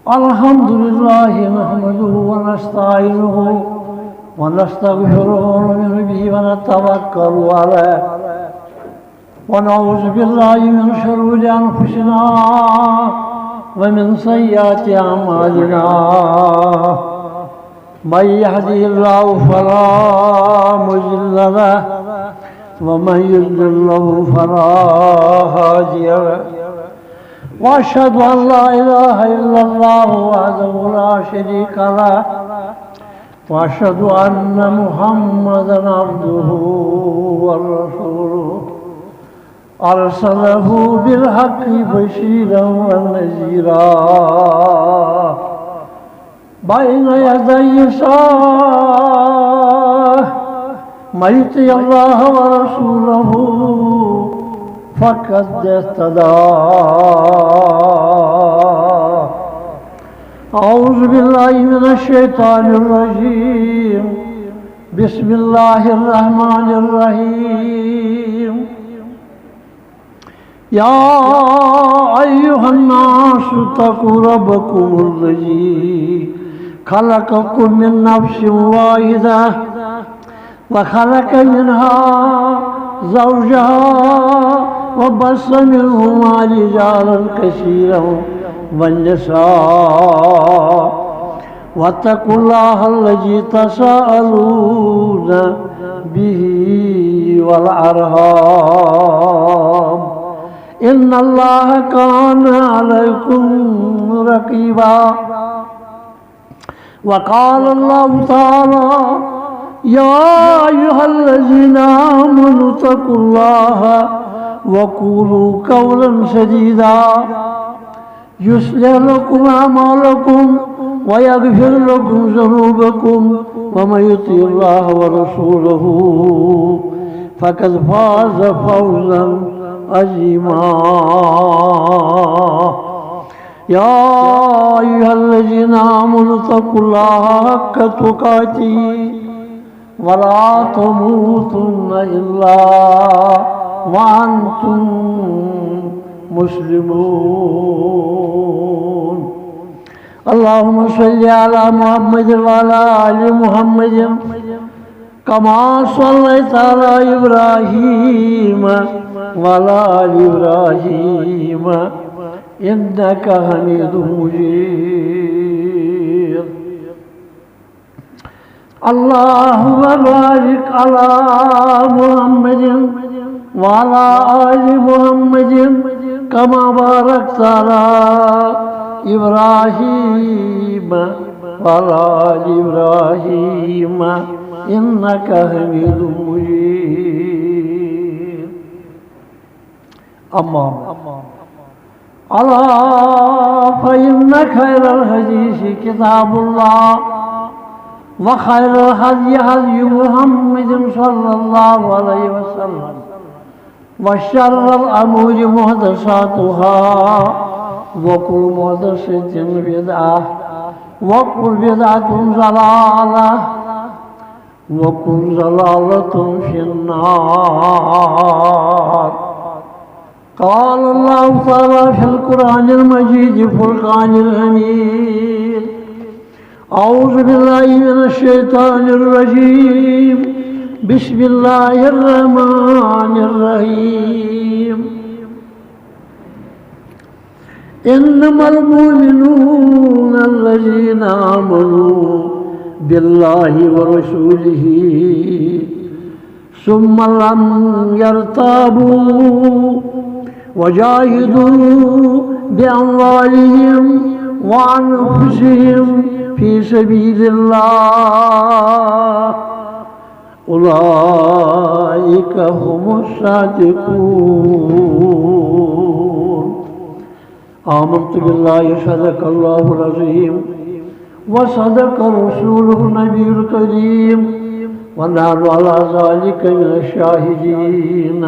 الحمد لله نحمده ونستعينه ونستغفره ونؤمن به ونتوكل عليه ونعوذ بالله من شرور أنفسنا ومن سيئات أعمالنا من يهده الله فلا مضل له ومن يضلل له فلا هادي له وأشهد أن لا إله إلا الله وحده لا شريك له وأشهد أن محمدا عبده ورسوله أرسله بالحق بشيرا ونذيرا بين يدي الساعة من يطع الله ورسوله فقد اهتدى. أعوذ بالله من الشيطان الرجيم. بسم الله الرحمن الرحيم. يا أيها الناس اتقوا ربكم الذي خلقكم من نفس واحدة وخلق منها زوجها وبث منهما رجالا كثيرا والنساء واتقوا الله الذي تساءلون به والأرحام إن الله كان عليكم رقيبا. وقال الله تعالى يا أيها الذين آمنوا اتقوا الله وقولوا قولا سديدا يصلح لكم أعمالكم ويغفر لكم ذنوبكم ومن يطع الله ورسوله فقد فاز فوزا عظيما. يا أيها الذين آمنوا اتقوا الله حق تقاته ولا تموتن إلا وأنتم مسلمون. اللهم صل على محمد وعلى آل محمد كما صليت على إبراهيم وعلى آل إبراهيم إنك حميد مجيد. اللهم بارك على محمد وعلى آل محمد كما باركت على إبراهيم وعلى آل إبراهيم إنك حميد مجيد. أما ألا فإن خير الحديث كتاب الله وخير الهدي هدي محمد صلى الله عليه وسلم وشر الأمور محدثاتها وكل محدثة بدعة وكل بدعة ضلالة وكل ضلالة في النار. قال الله تعالى في القرآن المجيد فرقان الحميد. أعوذ بالله من الشيطان الرجيم. بسم الله الرحمن الرحيم. إنما المؤمنون الذين آمنوا بالله ورسوله ثم لم يرتابوا وجاهدوا بأموالهم وأنفسهم في سبيل الله أولئك هم الصادقون. آمنت بالله صدق الله العظيم وصدق رسوله النبي الكريم ونحن على ذلك من الشاهدين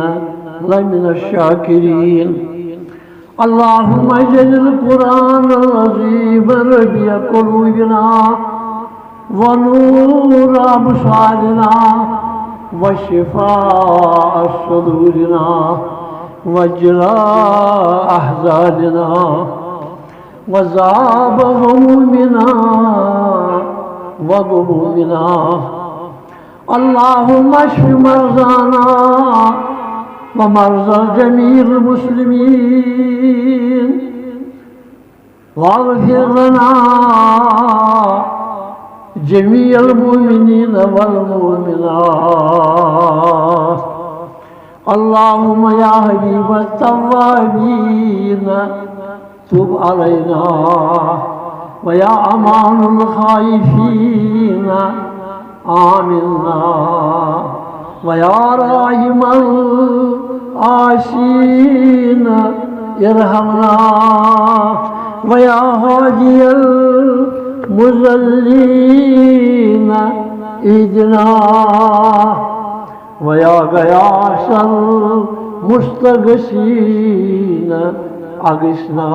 ومن الشاكرين. اللهم اجعل القرآن العظيم ربيع قلوبنا ونور أبصارنا وشفاء صدورنا وجلاء أحزاننا وذاب همومنا وغمومنا اللهم اشف مرضانا ومرضى جميع المسلمين واغفر لنا جميع المؤمنين والمؤمنات اللهم يا حبيب التوابين تب علينا ويا أمان الخائفين آمنا ويا راحم العاشين ارحمنا ويا هادي المذلين اهدنا ويا غياث المستغيثين اغثنا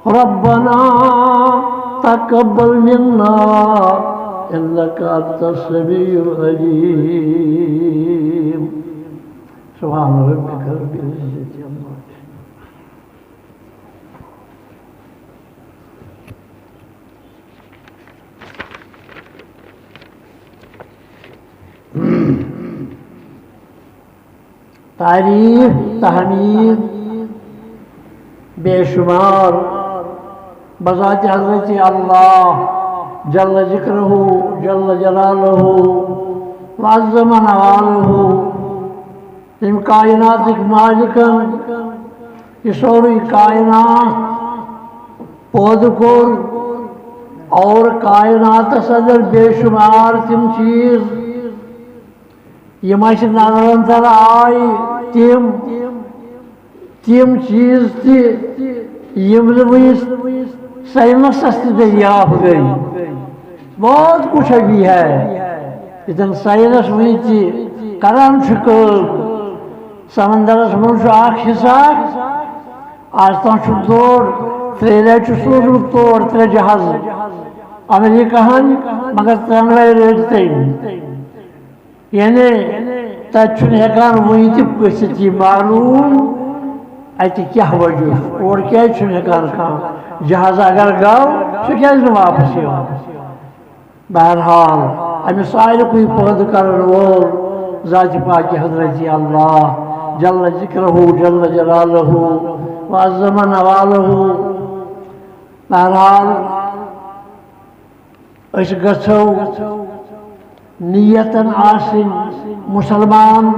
ربنا تقبل منا إنك أنت السميع العليم سبحان ربك رب العزة عما يصفون تعریف تحمید بے شمار بذات حضرت اللہ جل ذکرہ جل جلالہ وعظم نوالہ تم کائنات مالکن یہ سوری کائنات پود کور اور کائنات صدر بے شمار تم چیز یہ ماشی نظرن تر آئی تم چیز تھی سائنس دریافت گئی بہت کچھ ابھی ہے اتن سائنس ونی کران سمندرس من حصہ آج تم تور ترے لٹ سوزمت تور ترے جہاز امریکہ مگر ترنوے رٹ تم یعنی تب ہیکان ونت گھت یہ معلوم اتہ کیا وجہ اور کیا ہیکان کھانا جہاز اگر گو سہ واپس بہرحال امس سارے پود کرن وول ذات پاک حضرت اللہ جل ذکرہ جل جلالہ وعظم نوالہ بہرحال اس گھو نیتن آسن مسلمان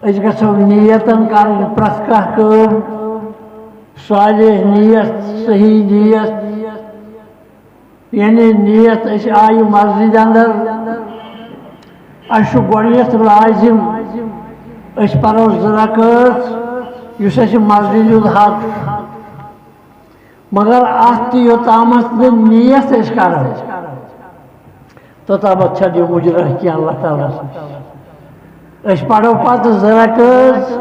اس گھو نیتن کرن پرت کم صالح نیت صحیح نیت یعنی نیت اس آئی مسجد اندر اس گوڑیت لازم اس پرو زرکت اس مسجد الحق مگر ات یوتامت نیت اس کران توتامت چھن یہ مجرہ کی اللہ تعالیٰ اس پڑھو پتہ زرکت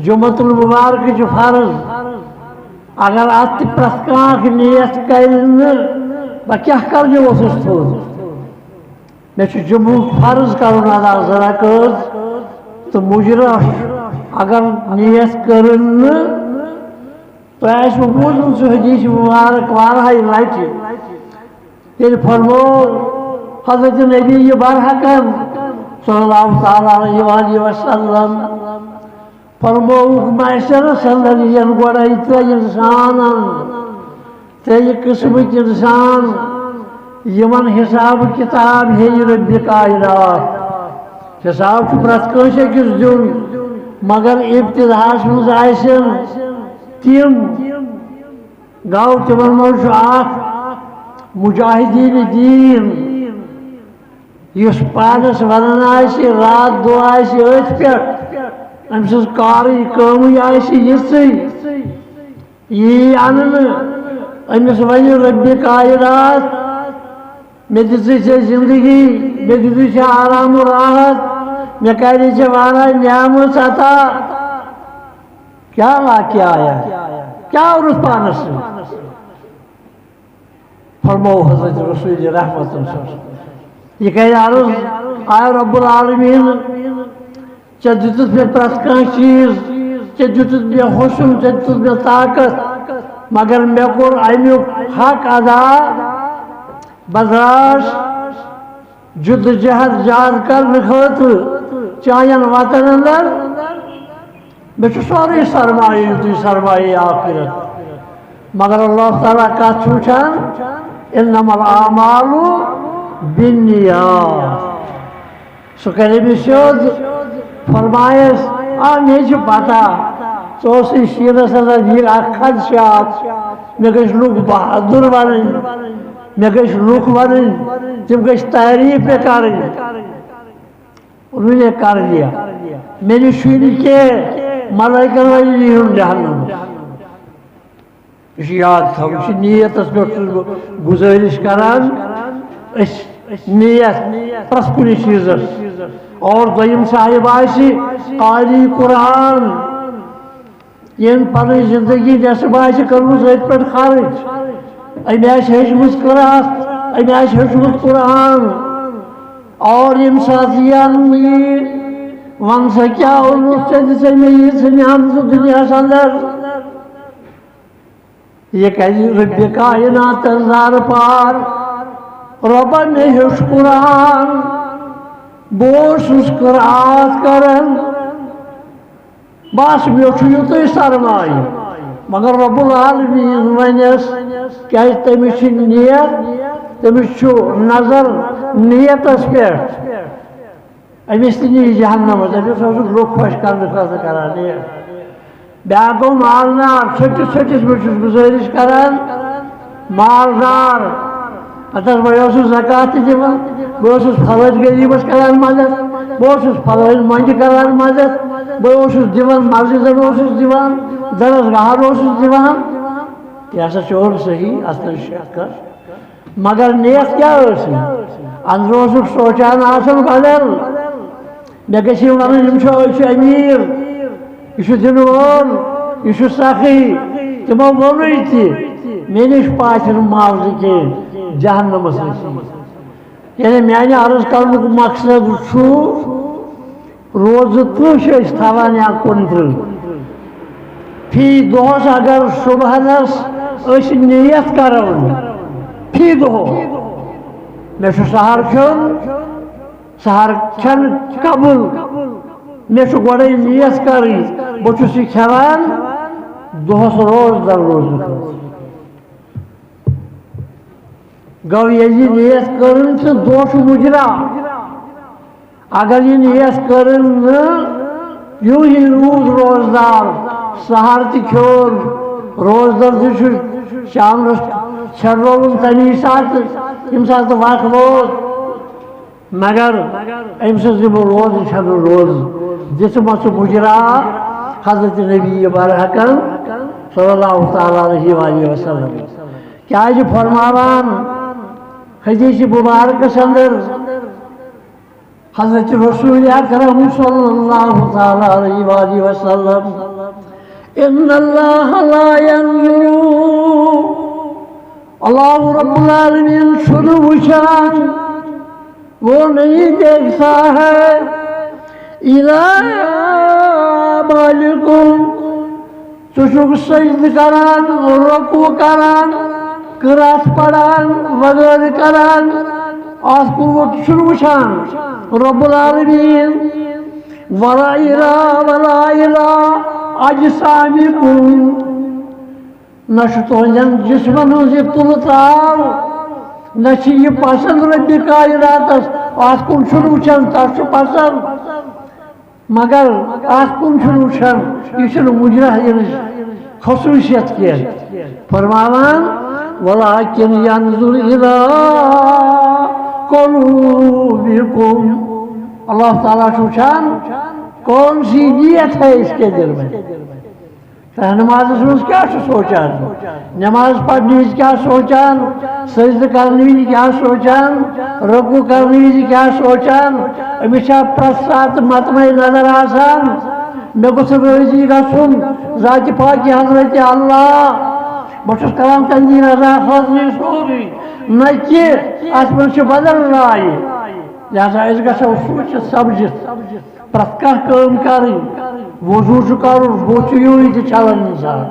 جمعۃ المبارک جو فرض اگر ات پرت کانٛہہ نیت کر بہ کیا کرنے اوسُس تھوٚد مےٚ چھُ جمعُک فرض کرُن ادا زرکت تو مجرہ اگر نیت کرن تو آسہِ بوٗزمُت سُہ حدیث مبارک واریاہہِ لٹہِ تیٚلہِ فرمو حضرت نبی برحقن صلی اللہ تعالیٰ علیہ وآلہ وسلم فرموک معاشر صلی گوڑے ترٛےٚ انسان ترٛیٚیہِ قٕسمٕکۍ انسان یمن حساب کتاب ہیٚیہِ رۄبہِ کائنات حساب چھُ پرٛٮ۪تھ کٲنٛسہِ أکِس دیُن مگر ابتداہس منٛز آسن تِم گوٚو تِمن منٛز چھُ اکھ مجاہدیٖن دیٖن یُس پانس ونان آسہِ رات دۄہ آسہِ أتھۍ پٮ۪ٹھ أمۍ سٕنٛز کارٕچ کٲمٕے آسہِ یِژھٕے یی اننہٕ أمِس وَنہِ رۄبہِ کائنات مےٚ دِژٕے ژےٚ زندگی مےٚ دِتُے ژےٚ آرام و راحت مےٚ کَرے ژےٚ واریاہ نعمت عطا کیٛاہ واقعہ آیا کیٛاہ اوٚنُتھ پانس سۭتۍ فرمو حضرت رسول رحمت یہ کہ عرض آئے رب العالمین ژےٚ دِتُتھ مےٚ پرٛٮ۪تھ کانٛہہ چیٖز دتت مے حسن ژے دتت مے طاقت مگر مے کور امیُک حق ادا بہٕ درٛاس جد جہد جہاد کرنہٕ خٲطرٕ چانٮ۪ن وطن اندر مےٚ چھُ سورُے سرمایہِ یُتُے سرمایہِ آخرت مگر اللہ تعالیٰ کتھ چھُ وٕچھان انما الاعمال بالنیات سُہ کرِ أمِس سیوٚد فرمایس مےٚ چھِ پتہ ژٕ اوسُے شیٖنس اندر یہِ اکھ خدشات مےٚ گٔژھۍ لُکھ بہادُر وَنٕنۍ مےٚ گٔژھۍ لُکھ وَنٕنۍ تِم گٔژھۍ تعریٖف مےٚ کَرٕنۍ انہوں نے کر دیا مےٚ نِش چھُے نہٕ کینٛہہ ملٲیکن وٲلۍ یِہُن جہنمس یہِ چھُ یاد تھاوُن یہِ چھُ نیتس پٮ۪ٹھ چھُس بہٕ گُزٲرِش کران أسۍ نیت پرٛٮ۪تھ کُنہِ چیٖزس اور دوٚیِم صاحب آسہِ قاری قرآن ییٚمۍ پنٕنۍ زندگی نٮ۪صٕب آسہِ کٔرمٕژ أتھۍ پٮ۪ٹھ خرٕچ أمۍ آسہِ ہیٚچھمٕژ قرات أمۍ آسہِ ہیوٚچھمُت قرآن اور ییٚمہِ ساتہٕ یہِ اننہٕ یی وَن سا کیٛاہ اوٚنُتھ ژےٚ دِژے مےٚ ییٖژٕ نعمژٕ دُنیاہس اندر یہ کہی رب کائنات زار پار ربا مےٚ ہیوٚچھ قرآن بہٕ اوسُس قرات کران بس مےٚ چھُ یُتُے سرمایہِ مگر رب العالمیٖن ونٮ۪س کیٛازِ تٔمِس چھِ نیت تٔمِس چھُ نظر نیتس پٮ۪ٹھ أمِس تہِ نی جہنمس أمِس اوسُکھ لُکھ خۄش کرنہٕ خٲطرٕ کران نیت بیٛاکھ گوٚو مالدار ژھٔٹِس ژھٔٹِس بہٕ چھُس گُزٲرِش کران مالدار ہتس بہٕ اوسُس زکات تہِ دِوان بہٕ اوسُس فلٲنۍ غریٖبس کران مدد بہٕ اوسُس فلٲنۍ مۄنٛجہِ کران مدد بہٕ اوسُس دِوان مسجدن اوسُس دِوان درسگاہن اوسُس دِوان یہِ ہسا چھُ اور صحیح اتھ منٛز شک مگر نیت کیٛاہ ٲسٕنۍ اندرٕ اوسُکھ سونٛچان آسان بدل مےٚ گژھِ یِم ونٕنۍ یِم چھِ أسۍ چھِ امیٖر یہِ چھُ دِنہٕ وول یہِ چھُ سخی تِمو ووٚنُے تہِ مےٚ نِش پاتہِ نہٕ معاوضہٕ کینٛہہ جہنمس نصیٖب یعنی میانہِ عرض کرنُک مقصد چھُ روزٕ تٕرٛہ چھِ أسۍ تھاوان یا 29 فی دۄہس اگر صبحنس أسۍ نیت کرو فی دۄہ مےٚ چھُ سحر کھیوٚن سحر کھٮ۪ن قبُل مےٚ چھُ گۄڈے نیت کرٕنۍ بہٕ چھُس یہِ کھٮ۪وان دۄہس روزدر روزنہٕ خٲطرٕ گوٚو ییٚلہِ یہِ نیت کٔرٕنۍ تہٕ دۄہ چھُ مُجرا اگر یہِ نیت کٔرٕنۍ نہٕ یوٗہی روٗد روزدار سحر تہِ کھیوٚن روزدر تہِ چھُ شامنس چھٔنرٲوُن تمی ساتہٕ ییٚمہِ ساتہٕ وق ووت مگر أمۍ سٕنٛز یِم روزٕ چھنہٕ روزٕ دِژمَژٕ مُجرا حضرت نبی برحقن صلی اللہ تعالیٰ علیہ وآلہ وسلم کیٛازِ فرماوان حدیث مبارکس اندر حضرت رسول اکرم صلی اللہ تعالیٰ علیہ وآلہ وسلم ان اللہ لا ينظر اللہ رب العالمین چھُنہٕ وٕچھان وہ نہیں دیکھتا ہے مالکم ژٕ چھُکھ سجدٕ کران رکوع کران قرات پران وغٲرٕ کران اتھ کُن چھُنہٕ وٕچھان رب العالمیٖن ولا اِلى اجسامکم نہ چھُ تُہنٛدٮ۪ن جسمن ہٕنٛز یہِ تُلہٕ تراو نہ چھِ یہِ پسنٛد ربِ کائناتس اتھ کُن چھُنہٕ وٕچھان تتھ چھُ پسنٛد مگر اتھ کُن چھُنہٕ وٕچھان یہِ چھُنہٕ مُجرا یِنٕچ خصوٗصیت کینٛہہ فرماوان ولكن ينظر إلى قلوبكم اللہ تعالیٰ چھُ وٕچھان کون سی نیت ہے اس کے دل میں نمازس منٛز کیٛاہ چھُ سونٛچان نماز پرنہٕ وِزِ کیٛاہ سونٛچان سجدٕ کرنہٕ وِزِ کیٛاہ سونٛچان رکوع کرنہٕ وِزِ کیٛاہ سونٛچان أمِس چھا پرٛٮ۪تھ ساتہٕ مطمعین نظر آسان مےٚ گوٚژھ رٲضی گژھُن ذاتِ پاکہِ حضرت اللہ بہٕ چھُس کران تٔہنٛدی رضا خٲطرٕ یہِ سورُے نہ کہِ اتھ منٛز چھِ بدل رایہِ لہذا أسۍ گژھو سوٗنٛچِتھ سمجھِتھ پرٛٮ۪تھ کانٛہہ کٲم کرٕنۍ وضو کر بوچھ چھلان انسان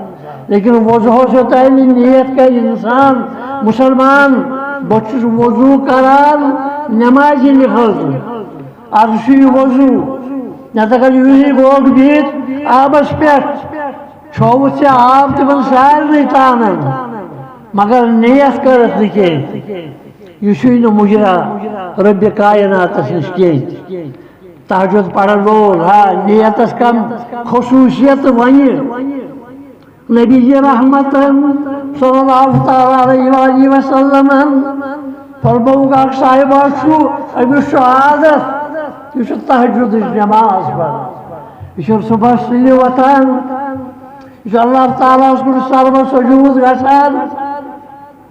لیکن وضو ہوتا نیت کر انسان مسلمان بہت وضو کران نماز خاطر ارش وضو نت اگر یہ گوگ بہت آبس پہ چھوت ژے آب تمن سارے تانن مگر نیت کرت نی یہ مجرا رب کائناتس نش کی تہجد پڑھن وول ہاں نیتس کم خصوصیت ون نبی رحمت صلی اللہ تعالی علیہ وسلم فرموک اخ صاحبہ امس عادت یہ تہجد نماز پڑھان یہ صبح سلی وتان یہ اللہ تعالیٰ کن سرو سجود گژھان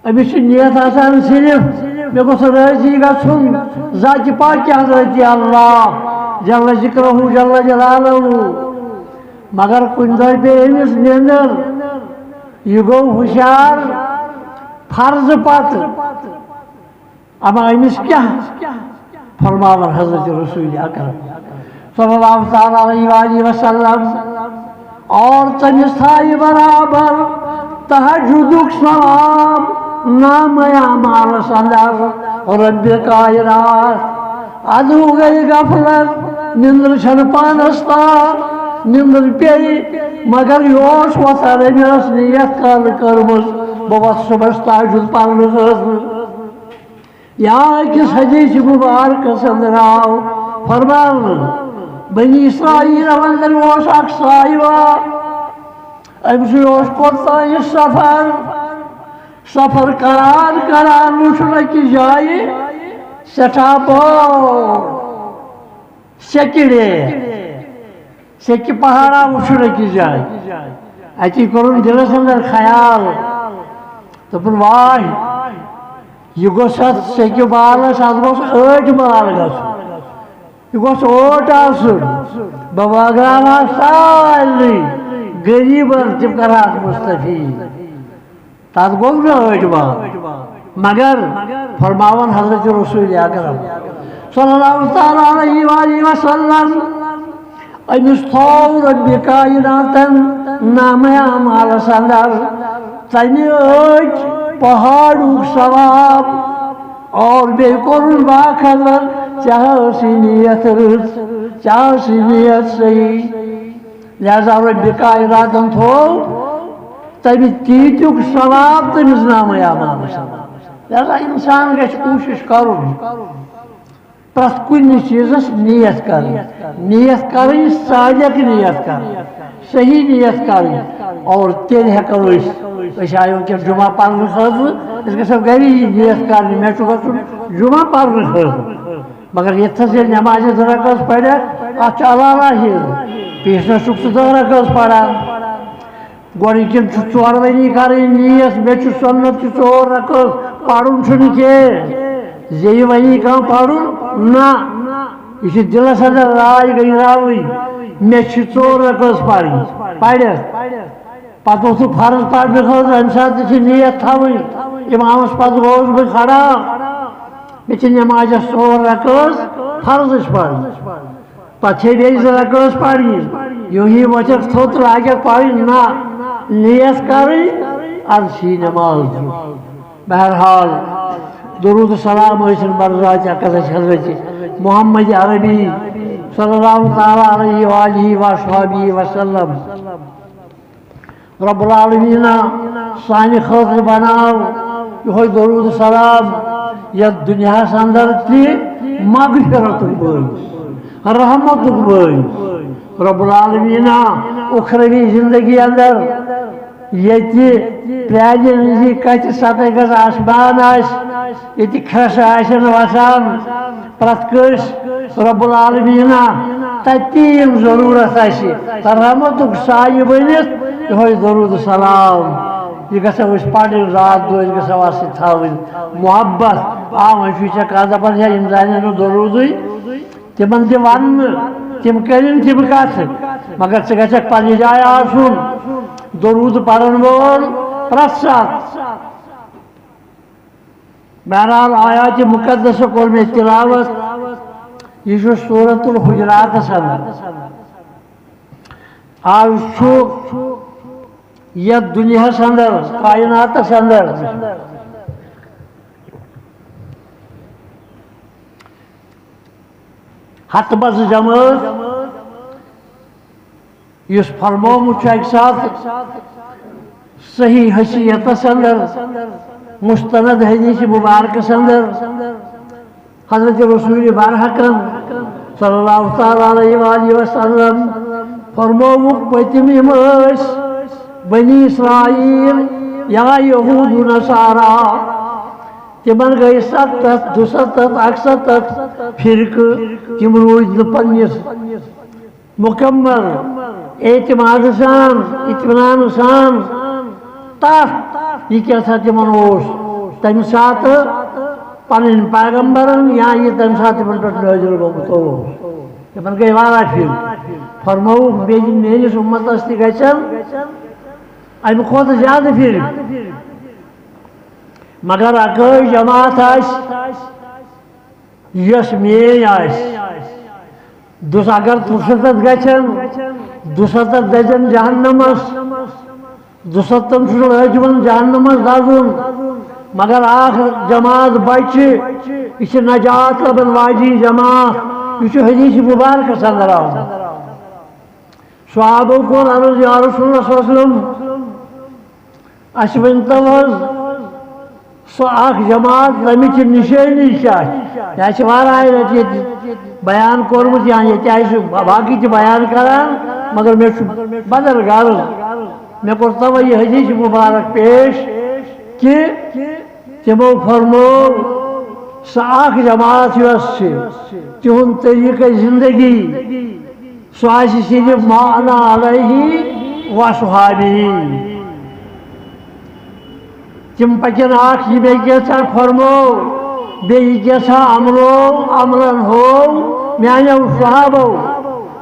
امس نیت آسان صرف مے گوٚژھ راضی گژھُن ذات پاک حضرت اللہ جل ذکرہ جل جلالہ مگر کن دہ پہ امس نیندر یہ گو ہوشیار فرض پت اما امس کیا فرماون حضرت رسول اکرم صلی اللہ تعالی علیہ وسلم اور تمس تھائی برابر تہجدک ثواب نام اعمالس اندر رب کائنات ادو گئی غفلت نندر چھن پانس تام نندر پی مگر یہ وتان امس نیت کل کرمز بہ وت صبح تہجد پرنس یا کس حدیث مبارکس اندر آو فرمان بنی اسرائیل اندر اخ صاحبہ امس کوتان سفر کران وچھن أکس جائے سٹھا بوڑ سیکہ پہاڑا وچھن أکس جائے اتی کورن دلس اندر خیال دپن واے یہ گوٚژھ اتھ سیکہ بالس اتھ گوٚژھ أڑ مال گژھُن یہ گوٚژھ اوٹ آسُن بہٕ بٲگراوہا سارنٕے غریبن تم کرہاکھ مستفید تتھ گوٚو نہٕ أڑ مال مگر فرماون حضرت رسول اکرم صلی اللہ تعالی علیہ وآلہ وسلم امس تھو رب کائناتن نام اعمالس اندر تمہ أڑ پہاڑک ثواب اور بے کورن باخبر چاہے سی نیت رٕژ چاہے سی نیت صحیح لہذا رب کائناتن تھو تمہ تیتیک ثواب تمس نام اعمالس اندر لہذا انسان گژھِ کوشش کرن پرٛٮ۪تھ کُنہِ چیٖزس نیت کرٕنۍ صادق نیت کرٕنۍ صحیح نیت کرٕنۍ اور تیٚلہِ ہٮ۪کو أسۍ آیہِ وٕنکٮ۪ن جمعہ پرنہٕ خٲطرٕ أسۍ گژھو گری نیت کرنہِ مےٚ چھُ گژھُن جمعہ پرنہٕ خٲطرٕ مگر ییٚتھس ییٚلہِ نمازِ 2 رکعت پرٮ۪کھ اتھ چھُ علاوہ ہِر پیشنس چھُکھ ژٕ 2 رکعت پران گۄڈٕنِکٮ۪ن چھُ ژورؤنی کرٕنۍ نیت مےٚ چھُ سنت تہِ 4 رکعت پرُن چھُنہٕ کینٛہہ زیٚیہِ وۄنی کانٛہہ پرُن نہ یہ چھُ دلس اندر راے گٔنٛراوٕنۍ مےٚ چھِ 4 رکعت پرٕنۍ پرٮ۪تھ پتہٕ اوسُکھ فرض پرنہٕ خٲطرٕ امہِ ساتہٕ تہِ چھِ نیت تھاوٕنۍ امامس پتہٕ گوٚوُس بہٕ کھڑا مےٚ چھِ نمازس 4 رکعت فرضٕچ پرٕنۍ پتہٕ چھے بیٚیہِ 2 رکعت پرنہِ یوہی وۄتھکھ تھوٚد لاگٮ۪کھ پرٕنۍ نہ نیت کرٕنۍ اَدٕ چھی نماز دیُن بہرحال درود السلام ٲسِن برذات اقدس حضرت محمد عربی صلی اللہ تعالیٰ علیہ وآلہ وصحبہ وسلم رب العالمین سانہِ خٲطرٕ بناو یہوے درود السلام یتھ دنیاہس اندر تہِ مغفرتُک بٲیِس رحمتُک بٲیِس رب العالمین اُخروی زندگی اندر ییٚتہِ پرٛانہِ ہٕنٛزِ کتھِ سطح گژھِ آسمان آسہِ ییٚتہِ کھرٛٮ۪سہٕ آسن وسان پرٛٮ۪تھ کٲنٛسہِ رب العالمین تتہِ یِم ضروٗرت آسہِ رحمتُک سایہِ بٔنِتھ یہوے درود السلام یہ گژھو أسۍ پرٕنۍ رات دۄہ أسۍ گژھو اتھ سۭتۍ تھاوٕنۍ محبت وۄنۍ چھُے ژےٚ کانٛہہ دپان ہے یِم زانن نہٕ درودٕے تِمن تہِ وننہٕ تِم کٔرِنۍ تِم کتھٕ مگر ژٕ گژھکھ پننہِ جایہِ آسُن درود پرن وول پرٛٮ۪تھ ساتہٕ بہرحال آیاتِ مقدسہ کوٚر مےٚ تلاوت یہ چھُ سورۃ الحجراتس اندر آج یتھ دنیاہس اندر کائناتس اندر ہتھ بز جماعت اس فرمومت اکہ سات صحیح حیثیتس اندر مستند حدیث مبارکس اندر حضرت رسول برحقن صلی اللہ تعالی علیہ وآلہ وسلم فرمومت پتم یم بنی اسرائیل یا یہود و نصارا تمن گئی 70 72 71 فرقہ تم روز پنس مکمل اعتماد سان اطمینان سان تف یہ کیا تمن تمہ سات پن پیغمبرن یا یہ تمہ سات تمن پہ نازل گومت تمن گئی واریاہ پھر فرمو بیٚیہِ میٲنِس اُمتس تہِ گژھن امہِ کھۄتہٕ زیادٕ پھر مگر اکٲے جماعت آسہِ یۄس میٲنۍ آسہِ دُس اگر 73 گژھن 72 دزن جہنمس 72 چھُ لٲجمن جہنمس دزُن مگر اکھ جماعت بچہِ یہِ چھِ نجات لبن واجی جماعت یہ حدیث مبارکس اندر آمد صحابہ کو عرض یا رسول اللہ صلی اللہ علیہ وسلم اس ونتو سو اخ جماعت تمچ نشانی کیا واریاہ لٹہ بیان کورمت یا باقی تہ بیان کران مگر مے بدل غرض مے کور تو یہ حدیث مبارک پیش کہ تمو فرمو سو اخ جماعت یس تہند طریقہ زندگی سو صرف ما انا علیہ و صحابی تم پکن اخ یہ بیسا فرمو بیسا عملو عملن ہو میانو صحابو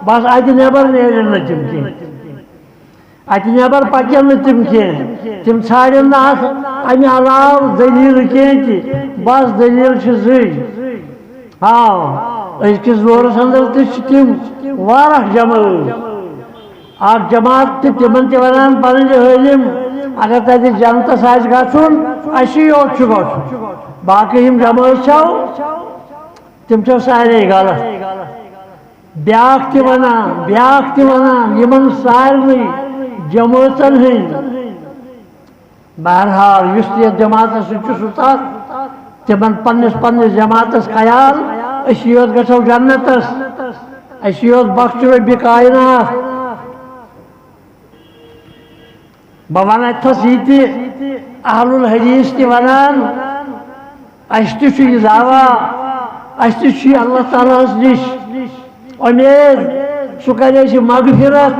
بس ات نبر نیرن نا تم کی ات نبر پکن نا تم کی تم ژھانڈن نا امہ علاوہ دلیل کی بس دلیل زی ہاں أزکِس دورس اندر تم واریاہ جماعت اکھ جماعت تمن تہ ونان پنن عالم اگر تتہ جنتس آسہِ گژھُن اسی یوت چھُ گژھُن باقی یم جماعت چھو تم چھو سارے غلط بیاکھ تہ ونان یمن سارنٕے جماعتن ہٕنٛدۍ بہرحال یُس تہِ یتھ جماعتس سۭتۍ چھُ سُہ تتھ تمن پننس جماعتس خیال أسۍ یوت گژھو جنتس أسۍ یوت بخشو رۄبِ کائنات بہٕ ونہٕ اتھس یہ تہِ اہل الحدیث تہِ ونان اسہِ تہِ چھُ یہِ دعوا اسہِ تہِ چھُ یہِ اللہ تعالیٰ ہس نش امید سُہ کرِ اسہِ مغفرت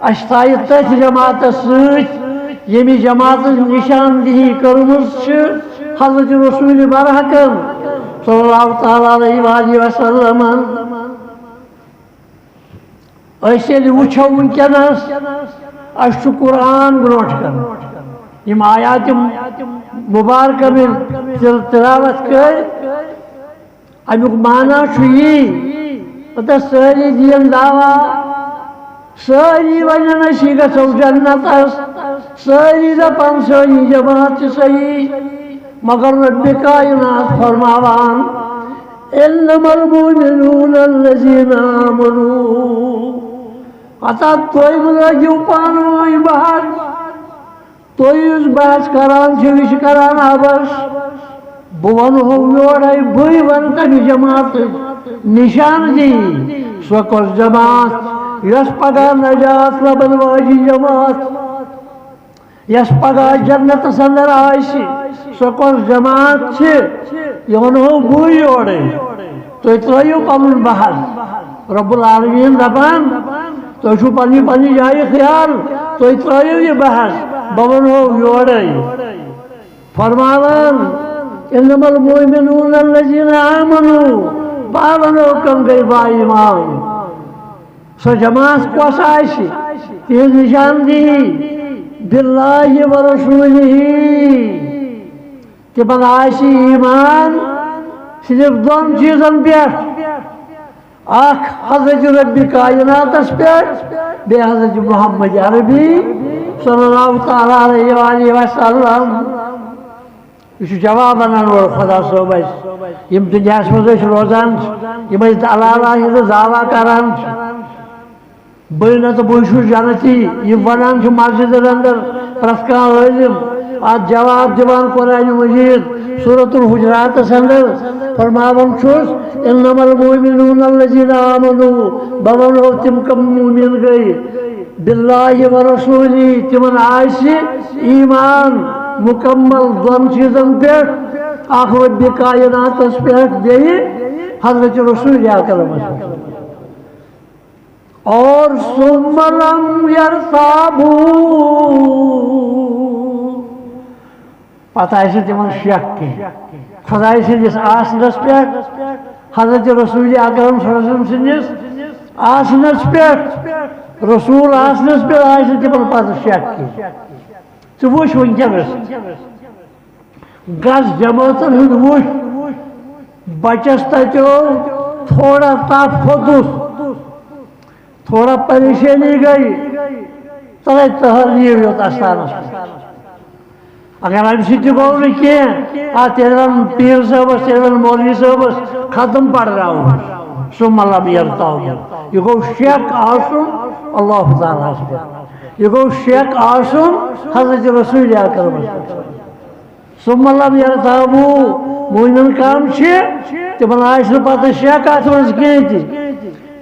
اسہِ تھایہِ تٔتھۍ جماعتس سۭتۍ ییٚمہِ جماعتٕچ نشاندہی کٔرمٕژ چھِ حضرت رسول برحقن صلی اللہ تعالیٰ علیہ وآلہ وسلم ییٚلہِ وٕچھو ونکیٚنس اس قرآن برونٛٹھ کن یم آیات مبارکہ میں تلاوت کر امیُک معنی چھُ یی پتہ سٲری دین دعوا سٲری ونن أسۍ گژھو جنتس سٲری دپان سٲنی جماعت چھِ صحیح مگر رب کائنات فرماوان انما المؤمنون الذين آمنوا پتہ تُہۍ لٲگِو پانہٕ ؤنۍ بحث تُہۍ یُس بحث کران چھِو یہِ چھِ کران ابس بہٕ ونہو یورے بٕے ونہٕ تمہِ جماعتٕچ نشاندہی سۄ کۄس جماعت یۄس پگاہ نجات لبن واجی جماعت یس پگاہ جنتس اندر آسہِ سۄ کۄس جماعت چھِ یہِ ونہو بٕے یورے تُہۍ ترٲیِو پنُن بحث رب العالمین دپان تُہۍ چھُو پننہِ جایہِ خیال تُہۍ ترٲیِو یہِ بحث بہٕ ونہو یورے فرماوان انما المؤمنون الذين آمنوا بہٕ ونہو کم گٔے با ایمان سۄ جماعت کۄس آسہِ تِہنٛز نشاندہی باللہ ورسولہ تمن آسہِ ایمان صرف دۄن چیٖزن پٮ۪ٹھ حضرت رب کائنات بے حضرت محمد عربی صلی اللہ تعالیٰ علیہ وآلہ وسلم یہ جواب انان وول خدا صوب یم دنیا مز روزان یم اللہ دعویٰ کران بے نا تو بہ جنتی یم ونان مسجد اندر پرت کان عالم ات جواب دیوان قرآن مجید سورۃ الحجرات اندر فرماون چھس انما المؤمنون الذین آمنوا بولو تم کم مومن گئی باللہ ورسولی تمن آسی ایمان مکمل دون چیزن پہ اخ رب کائنات پہ بیٚیہِ حضرت رسول اکرم اور ثم لم یرتابوا پتہ آسہِ تمن شک کینٛہہ خداے سٕنٛدِس آسنس پٮ۪ٹھ حضرت رسول اکرم صلی اللہ علیہ وسلم سٕنٛدِس آسنس پٮ۪ٹھ رسول آسنس پٮ۪ٹھ آسہِ تمن پتہٕ شک کینٛہہ ژٕ وٕچھ وٕنکیٚنس گژھ جماعتن ہُنٛد وٕچھ بچس تتیو تھوڑا تپ کھوٚتُس تھوڑا پریشانی گئی تلے تہر نیو یوت استانس اگر امہ سۭتۍ تہِ گوٚو نہٕ کینٛہہ تیٚلہِ ون پیٖر صٲبس تیٚلہِ ون مولوی صٲبس ختم پرناوُن ثم لم یرتابوا یہ گوٚو شک آسُن اللہ تعالیٰ ہس پٮ۪ٹھ یہ گوٚو شک آسُن حضرت رسول اکرمس پٮ۪ٹھ ثم لم یرتابوا مومن کم چھِ تمن آسہِ نہٕ پتہٕ شک اتھ منٛز کینٛہہ تہِ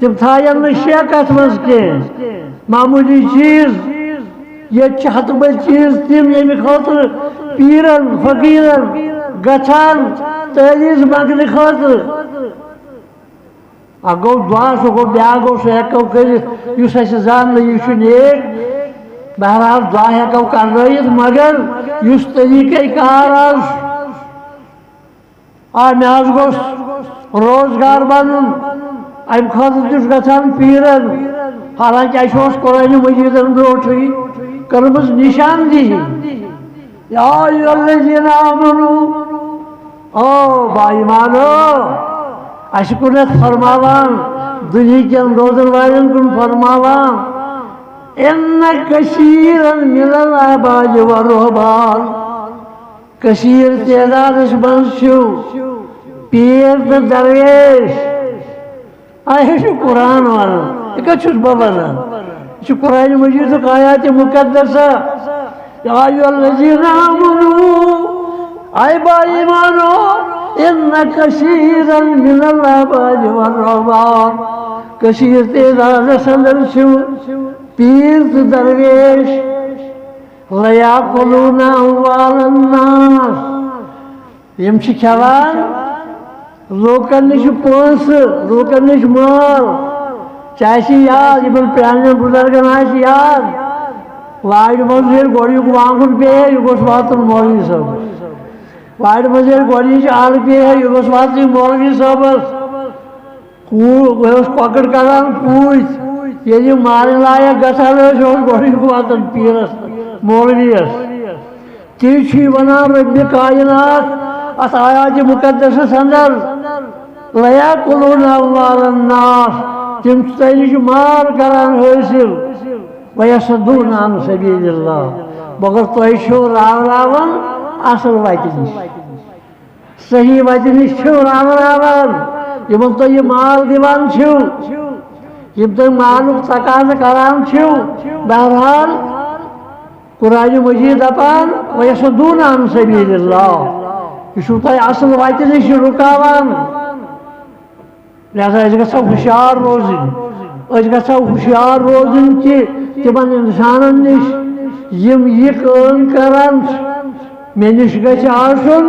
تم تھاین نہٕ شک اتھ منٛز کینٛہہ معموٗلی چیٖز ییٚتہِ چھِ ہتہٕ بٔدۍ چیٖز تِم ییٚمہِ خٲطرٕ پیٖرن فقیٖرن گژھان تٲویٖز منٛگنہٕ خٲطرٕ اکھ گوٚو دعا سُہ گوٚو بیٛاکھ گوٚو سُہ ہٮ۪کو کٔرِتھ یُس اَسہِ زاننہٕ یہِ چھُ نیک بہرحال دعا ہٮ۪کو کرنٲیِتھ مگر یُس طریٖقے کار مےٚ حظ گوٚژھ روزگار بنُن امہ خاطر تہِ چھُ گژھان پیٖرن حالانکہ اَسہِ اوس قرآنِ مجیٖدن برونٛٹھٕے کٔرمٕژ نِشاندہی یا ایُّہا الذیٖنَ آمنوا او بایمانو اَسہِ کُن یتھ فرماوان دُنہیٖکٮ۪ن روزن والٮ۪ن کُن فرماوان اِنَّ کثیٖرًا مِنَ الْأَحْبارِ وَالرُّهْبَانِ کثیٖر تعدادس منٛز چھُ پیٖر تہٕ درویش یہ چھُ قرآن ونان یہ کتہِ چھُس بہٕ ونان یہ چھُ قرآنِ مجیٖدُک آیاتِ مُقدسہ یا ایُّہا الذیٖنَ آمنوا اے با ایمانو اِنَّ کثیٖرًا مِنَ الْأَحْبارِ وَالرُّهْبَانِ کثیٖر تعدادس اندر چھُ پیٖر تہٕ درویش لَیَأْکُلُونَ أَمْوَالَ النَّاسِ یم چھِ کھٮ۪وان لوٗکن نِش پونٛسہٕ لوٗکن نِش مال ژےٚ آسی یاد یِمن پرٛانٮ۪ن بُزرگن آسہِ یاد وارِ منٛز ییٚلہِ گۄڈنیُک وانٛگُن پیٚیہِ یہِ گوٚژھ واتُن مولوی صٲبس وارِ منٛز ییٚلہِ گۄڈنِچ اَل پیٚیہِ یہِ گوٚژھ واتٕنۍ مولوی صٲبس یہِ اوس کۄکٕر کڑان پوٗتۍ ییٚلہِ یہِ مارٕنۍ لایق گژھان ٲسۍ یہِ اوس گۄڈنیُک واتان پیٖرس مولویس تی چھُ یہِ ونان ربِ کائنات اتھ آیاتِ مُقدسس اندر لَیَأْکُلُونَ أَمْوَالَ النَّاسِ تِم چھِ تۄہہِ نِش مال کران حٲصِل وَیَصُدُّونَ عَنْ سَبِیلِ اللہِ مگر تۄہہِ چھِو راوراوان اصل وتہِ نِش صحیح وتہِ نِش چھِو راوراوان یِمن تُہۍ یہِ مال دِوان چھِو یم تُہۍ مالُک تقاضہٕ کران چھِو بہرحال قرآنِ مجیٖد دپان وَیَصُدُّونَ عَنْ سَبِیلِ اللہِ یہ چھُو تۄہہِ اصل وتہِ نِش رُکاوان لہذا أسۍ گژھو ہوشیار روزٕنۍ أسۍ گژھو ہوشیار روزٕنۍ کہِ تِمن اِنسانن نِش یم یہِ کٲم کران چھِ مےٚ نِش گژھِ آسُن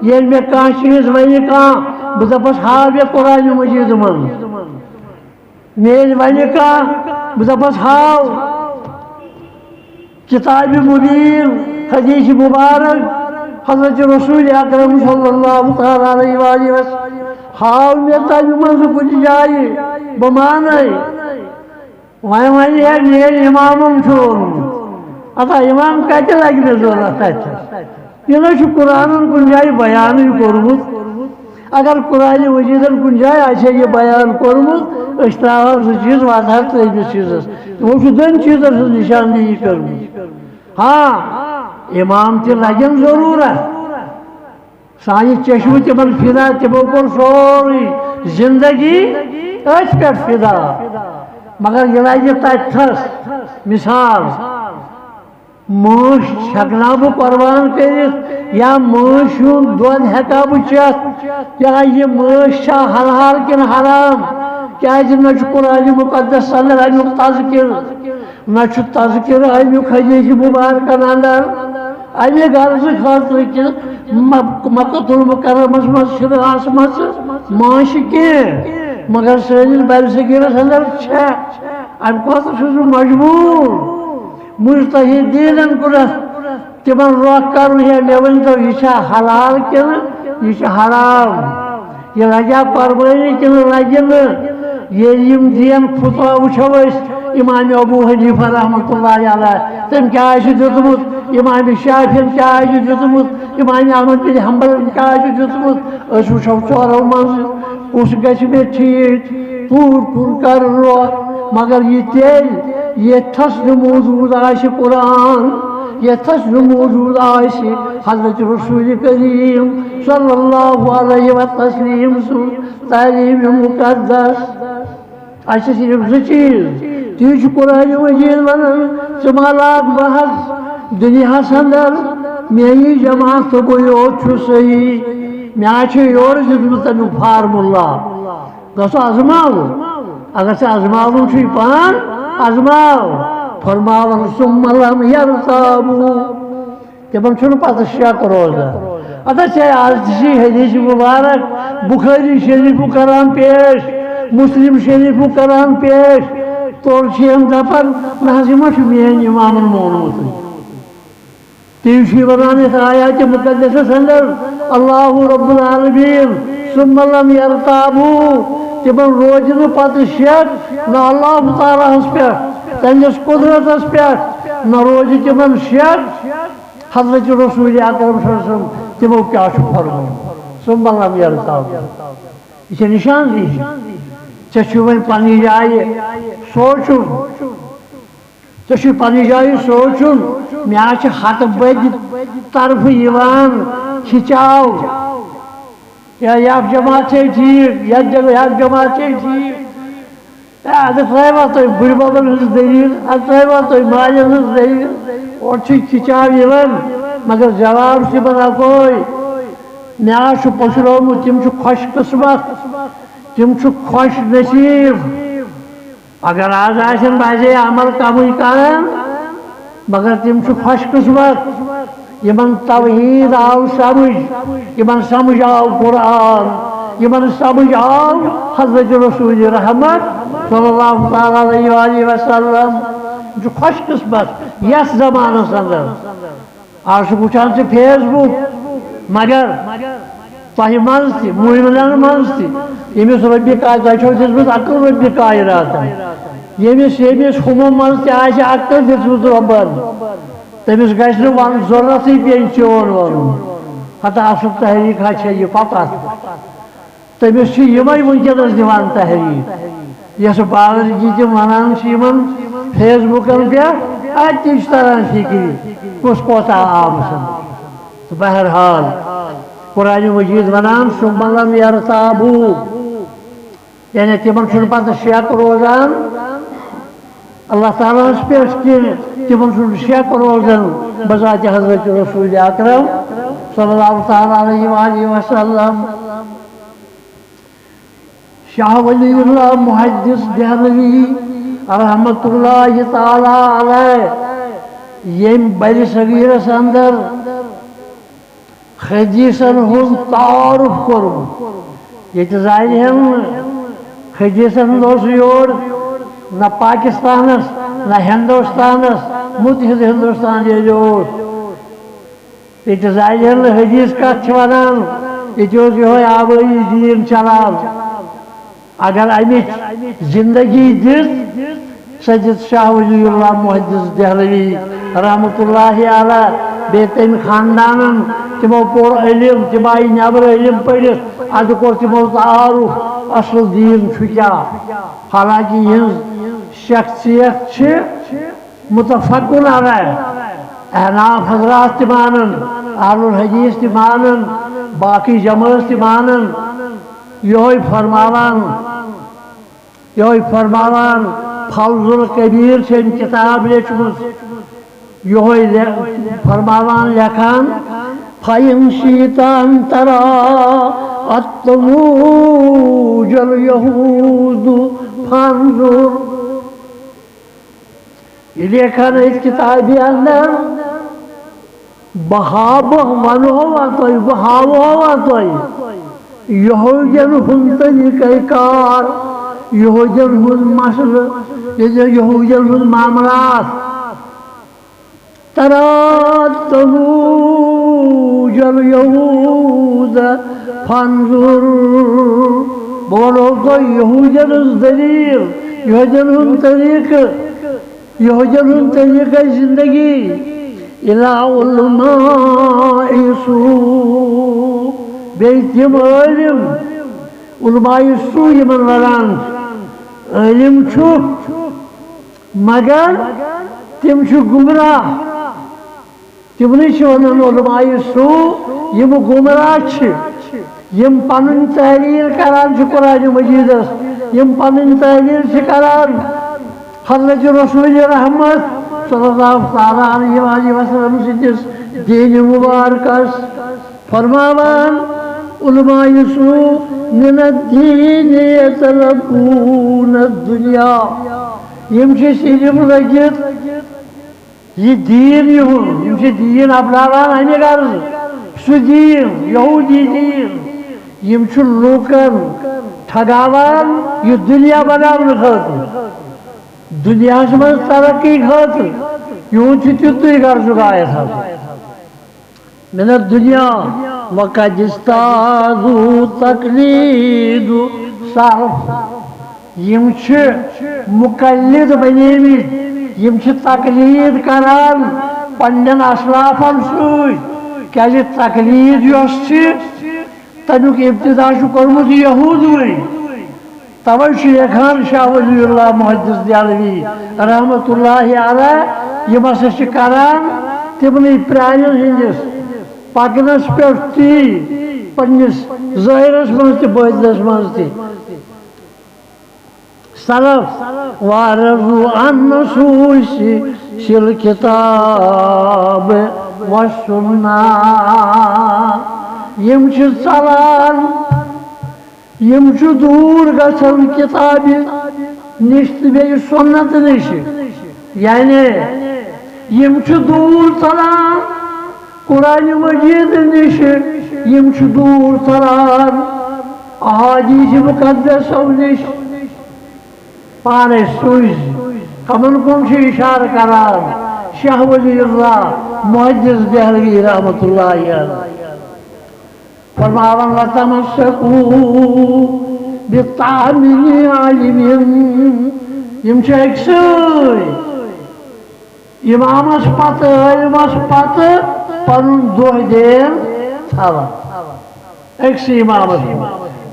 ییٚلہِ مےٚ کانٛہہ چیٖز وَنہِ کانٛہہ بہٕ دپس ہاو مےٚ قرآنِ مجیٖد منٛز مےٚ ییٚلہِ وَنہِ کانٛہہ بہٕ دپس ہاو کِتابِ مُبیٖن حدیٖثِ مُبارک حضرت رسول اکرم صلی اللہ تعالیٰ علیہ وآلہ وسلم ہاو مےٚ تَمہِ منٛزٕ کُنہِ جایہِ بہٕ مانے وۄنۍ وَنہِ ہے میٛٲنۍ اِمامن چھُ ووٚنمُت اَدا اِمام کتہِ لگہِ مےٚ ضروٗرت تتہِ یہِ نَے چھُ قرآنن کُنہِ جایہِ بیانٕے کوٚرمُت اگر قرآن مجیدن کن جائے آچھے یہ بیان کرمت اشتراوان سے چیز واتحر تیجس چیزس وہ چھو دن چیزر سے نشاندہی کرمت ہاں امام تی لگن ضرورت سانی چشم تمن فدا تمو کور سوری زندگی اچھ پہ فدا مگر یہ لگے تتھس مثال موش چھکنا بہ قربان کرت یا موش ہند دود ہیکا بہ چت یا یہ موش چھا حلال کن حرام کیا نہ قرآن مقدس اندر امیک تذکر نہ تذکر امیک حدیث مبارکن اندر امی غرض خاطر کہ مکۃ المکرمس مز آسمت ماش کی مگر سنس بر صغیرس اندر ام خاطر مجبور مجتہدین کُنتھ تمن روک کرن ہے مے ؤنتو یہ حلال کن یہ حرام یہ لگیا قربانی کن لگہ یہ دین فتوا وچھو امام ابو حنیفہ رحمۃ اللہ علیہ تم کیا دتمت امام شافعی کیا دتمت امام احمد بن حنبل کیا دتمت اس وچھو ژورو مز اس گژھِ مے ٹھیک پور کر روک مگر یہ تیل یہ تھس موجود آش قرآن یہ تھس موجود آش حضرت رسول کریم صلی اللہ علیہ وسلم سن تعلیم مقدس اچھا صرف زٕ چیز تی قرآن مجید ونان ژٕ ما لاگ محض دنیاہس اندر میری جماعت تو کوئی یوت چھُ صحیح مے یور دیتمُت امیُک فارمولہ گژھو ازماو اگر ژےٚ ازماوُن چھُے پان ازماو فرماون ثم لم یرتابوا تمن چھُنہٕ پتہٕ شک روزان ادا ژےٚ آز تہِ حدیث مبارک بخاری شریفُک کران پیش مسلم شریفُک کران پیش تورٕ چھِ یِم دپان نہ حظ یہِ ما چھُ میٲنۍ امامن مونمُت تِم چھِ ونان یتھ آیاتِ مقدسس اندر اللہ رب العالمین ثم لم یرتابوا تمن روزِ نہٕ پتہٕ شک نہ اللہ تعالیٰ ہس پہ تمس قدرتس پہ نہ روزِ تمن شک حضرت رسول اکرم صلی اللہ علیہ وسلم تمو کیا فرمون ثم لم یرتابوا یہ نشاندہی ژےٚ چھُ وۄنۍ پننہِ جایہِ سونٛچُن ژےٚ چھُ پننہِ جایہِ سونٛچُن مےٚ چھِ ہتہٕ بٔدۍ طرفہٕ یِوان کھِچاو یا یک جماعت چھے ٹھیک یک جماعت چھے ٹھیک ادٕ ترٛٲیوا تُہۍ بُڈِ ببن ہٕنٛز دٔلیٖل ادٕ ترٛٲیوا تُہۍ مالٮ۪ن ہٕنٛز دٔلیٖل اورٕ چھُ کھِچاو یِوان مگر جواب چھُ یِمن اکوے مےٚ چھُ پٔشرٲومُت تِم چھِ خۄش قٕسمت تِم چھِ خۄش نصیٖب اگر آز آسن باسے عمل کمٕے کران مگر تِم چھِ خۄش قٕسمت یمن توحید آو سمجھ یمن سمجھ آو قرآن یمن سمجھ آو حضرت رسول رحمت صلی اللہ تعالیٰ علیہ وآلہ وسلم جو خوش قسمت یس زمانس اندر آج وچان سے فیس بک مگر تہ مز تہ مومنن مز تہ یمس ربی کائے تہ چھو دژمٕژ عقل ربی کائنات یمس ہمو مز تہ آسہِ عقل دژمٕژ رۄبن تمس گژھِ نہٕ ون ضرورتٕے پیٚیہِ چون ونُن ہتا اصل تحریک ہا چھےٚ یہِ پتہ تمس چھِ یِمے ونکیٚنس دِوان تحریک یۄس باورچی تِم ونان چھِ یِمن فیس بُکن پٮ۪ٹھ اتہِ تہِ چھُ تران فِکرِ کُس کوتاہ آمٕژ تہٕ بہرحال قرآن مجید ونان ثم لم یرتابوا یعنی تمن چھُنہٕ پتہٕ شک روزان اللہ تعالیٰ ہس پہ تمن چھُنہٕ شک روزان بذات حضرت رسول اکرم صلی اللہ تعالیٰ علیہ وآلہ وسلم شاہ ولی اللہ محدث دہلوی رحمت اللہ تعالیٰ علیہ یم بر صغیرس اندر حدیثن ہند تعارف کورمُت ییٚتہِ زانہِ ہن حدیثن ہُنٛد اوس یور نہ پاکستانس نہ ہندوستانس متحد ہندوستان ییٚلہِ اوس ییٚتہِ زانہِ ہن نہٕ حدیث کتھ چھِ ونان ییٚتہِ اوس یِہوے آبٲیی دیٖن چلان اگر امِچ زندگی دِژ سۄ دِژ شاہ ولی اللہ محدث دہلوی رحمت اللہ علیہ بیٚیہِ تمہِ خاندانن تمو پور علم تم آئی نبر علم پڑھت اد کور تمو تعارف اصل دین کیا حالانکہ یہ شخصیت متفقن علیہ احناف حضرات تہ مانن اہل الحدیث تہ مانن باقی جماعت تہ مانن یہ فرماوان فوز القبیر سے کتاب لیچمت یہ فرماوان لکھان فَإِنْ شِئْتَ أَنْ تَرَى الطُّمُوجَ الْيَهُودُ فَانْظُرْ یہ لیکھان اس کتابی اندر بہابہ ونہوا توئی یہودین ہن طریقہ کار یہودین ہن مسئلہ یہودین ہن معاملات ترى الطموج اليهود فانظر بولو تو یہودین دلیل یہودین طریقہ زندگی الى علماء سوء بیتیم علماء سوء یمن وران علم چھو مگر تم چھو گمراہ تم نہیں ونان علماء سوء یم گمراہ یم پنن تحلیل کران قرآن مجید یم پنن تحلیل کران حضرت رسول رحمت صلی اللہ علیہ وسلم سندس دین مبارکس فرماوان علماء سوء من الدین یطلبون الدنیا یم علم لگت یہ دین یم دین اپناوان ہمیں غرض سو دین یہودی دین یم لوکن ٹھگاوان یہ دنیا بناون خاطر دنیا من ترقی خاطر یون تیتھے غرض آیت من الدنیا وقد استاذوا تقلید صرف یم مقلد بنیمت یم تقلید کران پنن اسلافن ست کیا تقلید یس تمیک ابتدا کورمت یہودوی توے لیکھان شاہ ولی اللہ محدث دہلوی رحمت اللہ علیہ یم ہسا کران تمنی پرانن ہندس پکنس پہ تی پنس ظاہرس من تہ باطنس من تہ سلف وعرضوا عن نصوص الكتاب والسنة یم ژلان یم دور گژھان کتاب نش تہ بیٚیہِ سنت نش یعنی یم دور ژلان قرآن مجید نش یم دور ژلان احادیث مقدسو نش پانے سوز کمن کم اشارہ کران شاہ ولی اللہ محدث دہلوی رحمت اللہ علیہ فرماوان وَتَمَسَّكُوا بِالطَّعَمِ عَلِمٍ یم اکسٕے امامس پتہ علمس پتہ پنن دۄہ دین تھاوان اکسٕے امامس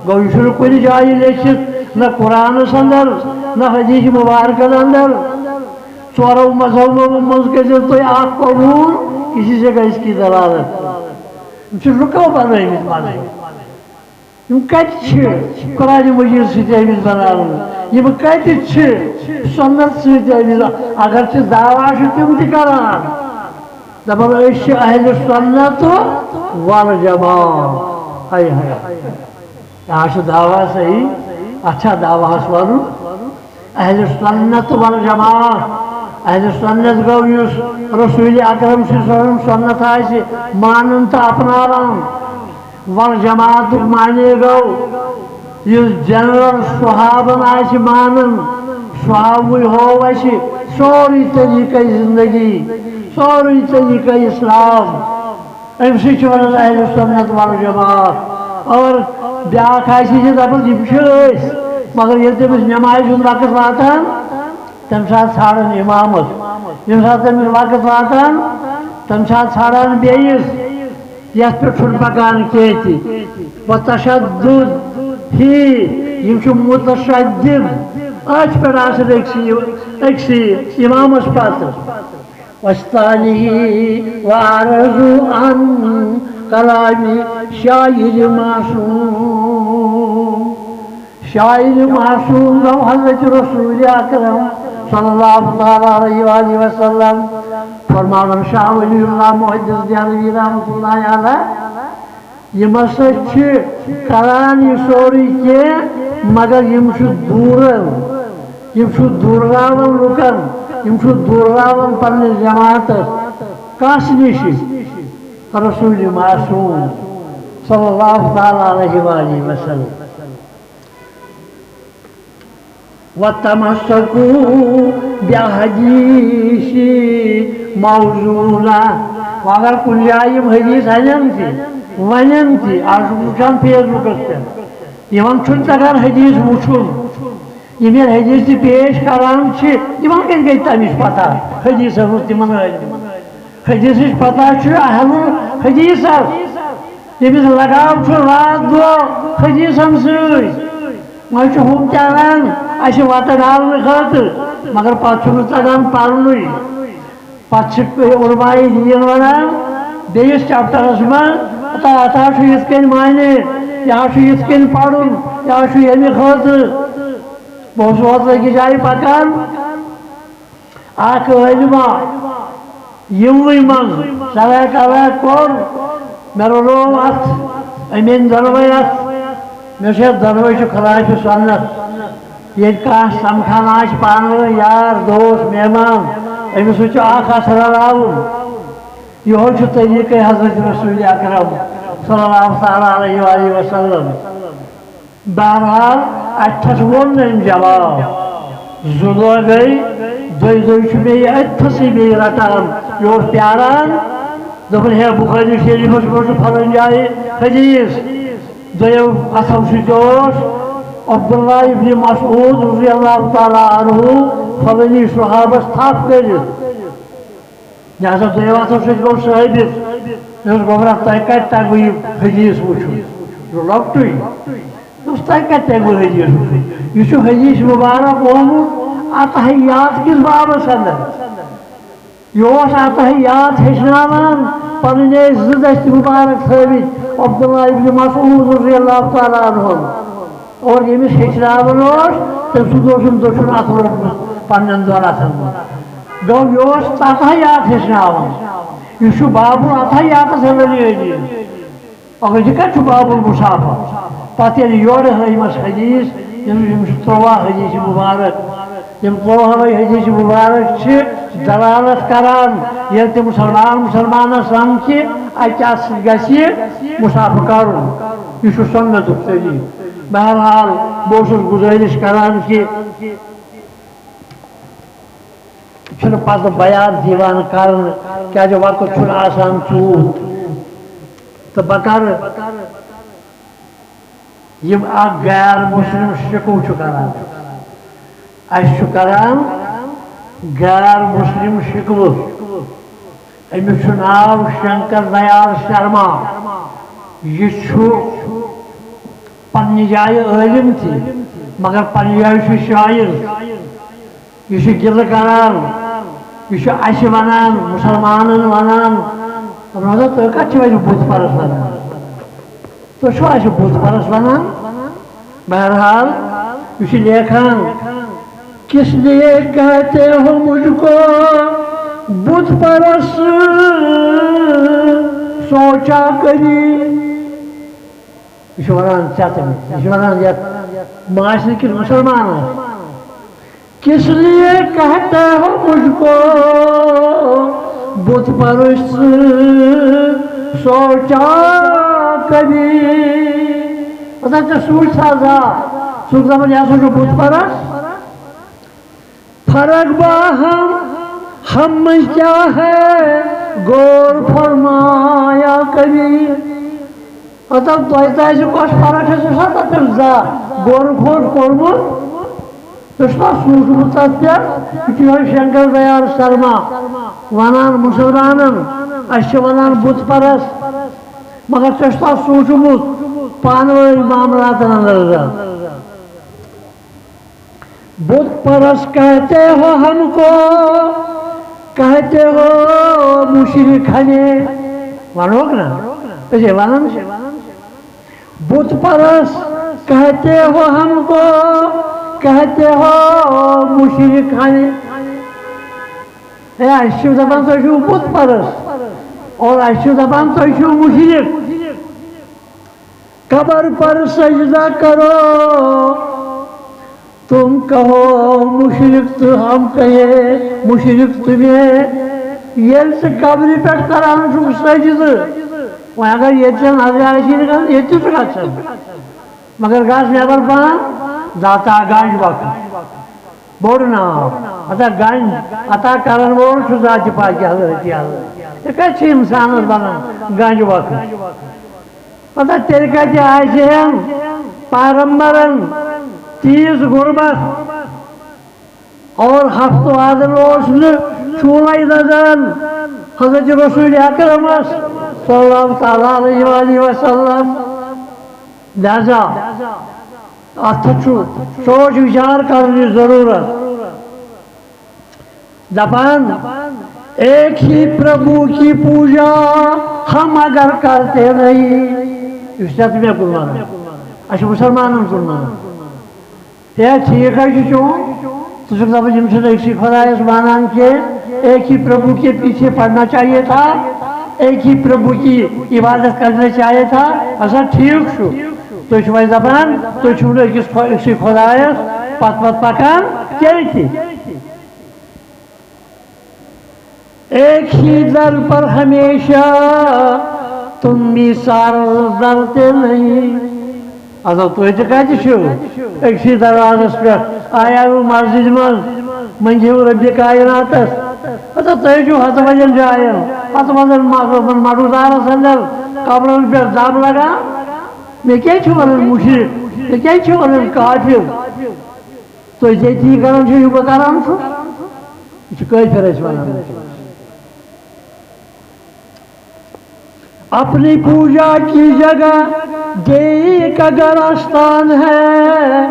گو یہ کن جائیں لیکھت نہ قرآنس اندر نہ حدیث مبارکن اندر ژورو مذہبوں مز کر قبول کسی سے اس کی دلالت رکو بنمت مذہب کت قرآن مجید ست بنانے کت سنت ست اگر دعوی تم تران دپان اہل سنت والجماعت ہائے ہائے یہ دعوی صحیح اچھا دعوی ون اہل سنت والجماعت اہل سنت گو اس رسول اکرم صلی اللہ علیہ وسلم سنت آئے مانن تو اپناوان والجماعت معنی گو اس جنرل صحابن آئے مانن صحابی ہو ویسے سوری طریقہ زندگی سوری طریقہ اسلام ام سی اہل سنت والجماعت اور بیاکھ آئے دپان یہ مگر یہ تمس نماز وقت واتان تم سات ژھانڈان امامس یم سات تمس وقت واتان تم سات ژھانڈان بیس يثبت بكان كيتي وتشدد هي يمشي متشدد أجبر عشر اكسي إمام اسباتر واستانه وأعرضوا عن كلام شاعر معصوم شاعر معصوم لو حضرت رسول أكرم صلى الله عليه وآله وسلم فرمان شاہ ولی اللہ محدث دیانوی رحمت اللہ علیہ یہ مسجد کران یہ سوری کے مگر یم دورراون لکن یم دورراون پنس جماعت کس نش رسول معصوم صلی اللہ علیہ وآلہ وسلم وَتَمَسَّكُوا بِحَدِيثِ موضوعنا واگر کن جائے حدیث ونن تھی آج وچان فیس بکس پہ یمن چھن تگان حدیث وچھن یم حدیث تھی پیش کران یمن کت گئی تمش پتہ حدیث تمن حدیث پتہ اہل حدیث یمس لگاو رات دو حدیثن سی وہ ہم چلان اچھے وتہ ڈالنے خاطر مگر پتہ تگان پرن پتہ علماء دین ونان بیس چیپٹرس من اتھا یت کن معنی یہ یت کن پڑھن یہ یمہ خاطر بہت ووت لگی جائے پکان اخ علما یموی من سویک اویک کور مے رلو ات امین دنوے ات مے دنوے خلاف سنت یہ سمکھان پانو یار دوست مہمان امس وچ اثر راون یہ طریقہ حضرت رسول اکرم صلی اللہ علیہ وآلہ وسلم بہرحال اتھس وون جواب زو دہ گئی دے اتھسے بی رٹان یہ پیاران دپن ہے بخاری شریفس مجھ پھلن جائے حدیث دم اتھو ست عبداللہ ابن مسعود رضی اللہ تعالیٰ عنہ فلنی صحابس تھپ کر لہذا دو اتھو ست گو ثابت گوبرا تہ کت تگو یہ حدیث وچھن یہ لۄکٹُے تہ کت تگو حدیث وچھن یہ حدیث مبارک آمت اتحیات کس بابس اندر یہ اتحیات ہچنان پن زست مبارک ثابت عبداللہ ابن مسعود رضی اللہ تعالیٰ عنہ اور یمس ہچنان تم سن دشن ات روٹمت پن دون اتن گو یہ اتحیات ہچنان یہ باب اتحیات حدیث اگر یہ کت باب المصافہ پتہ یور ہمس حدیث تروا حدیث مبارک یم ترواہوے حدیث مبارک دلالت کران یل تہ مسلمانس سمکھ اتہ گژھِ مصافہ کرن یہ سنت طریق بہرحال بہت گزارش کران کہ پتہ بیان دیوان کرن کیا وقت آسان ژوٗر تو بہ کر یم اخ غیر مسلم شکو کران اس کران غیر مسلم شکو امس ناو شنکر دیال شرما یہ پنہ جائے عالم تھی مگر پنہ جائے شاعر یہ گل کران یہ اس ونان مسلمانن ونان روزہ تھی کت بت پرس ونان تھی اس بت پرس ونان بہرحال یہ لیکھان کس لیے کہتے ہو مجھ کو بت پرس سوچا کری یہ ونان یہ ونان معاشرے کس مسلمان کس لیے کہتے ہو مجھ کو بت پرست سوچا کبھی پتہ سوچ سازا سوچ دپان یہ سوچو بت پرست فرق باہم ہم میں کیا ہے غور فرمایا کبھی مطلب تہ کس فرق ہے تم زا غور کورمت سوچمت تر پہ یہ شنکر دیال شرما ونان مسلمانن اس ونان بت پرست مگر ٹھا سوچمت پانوی معاملات اندر بت پرست کہتے ہو ہم کو کہتے ہو مشرک ہنے ونوک نا تجھے ونن بت پرست کہتے ہو ہم کو کہتے ہو مشرک ہنے اشو دپان تھی بت پرست اور اشو دپان تھی مشرک قبر پر سجدہ کرو تم کہو مشرک تو ہم کہے مشرک تمہیں یل سے قبری پہ کران چھو سجدہ وہ اگر یہ چن نظر یہ تو گھن مگر گاس نیبر پان داتا گنج وقت بوڑ نام اتا گنج اتا کرن وول چھو ذات پاک حضرت یہ کتھ انسانس بنان گنج وقت پتہ تیل کتہ آسن پیغمبرن تیز غربت اور ہفتہ وادن چولہ دزان حضرت رسول اکرم صلی اللہ علیہ وسلم لہذا ات سوچ وچار کرنے ضرورت دپان ایک ہی پربھو کی پوجا ہم اگر کرتے نہیں اس میں کن ونان اچھا مسلمانن کن ونان یہ ٹھیک ہے چون تو دپان یم ایک ہی خدایس مانان کہ ایک ہی پربھو کے پیچھے پڑھنا چاہیے تھا ایک ہی پربھو کی عبادت کرنا چاہیے تھا اچھا ٹھیک چھو تو چھو دپان تو چھو اکسی خدایس پت پت پکان کی ایک ہی در پر ہمیشہ تم بھی سارا درتے نہیں اگر تو کتہ چھو اکسی دروازس پہ آیا وہ مسجد منجو رب کائناتس اچھا تھی چھو ہت بجن جائن ہت بجن مڈودارس اندر قبرن پہ دب لگان میں کیا چھو ونان مشرک میں کیا چھو ونان کافر تو جیتی کران چھو یہ کران چھو یہ کافر اس ونان اپنی پوجا کی جگہ دیک اگر آستان ہے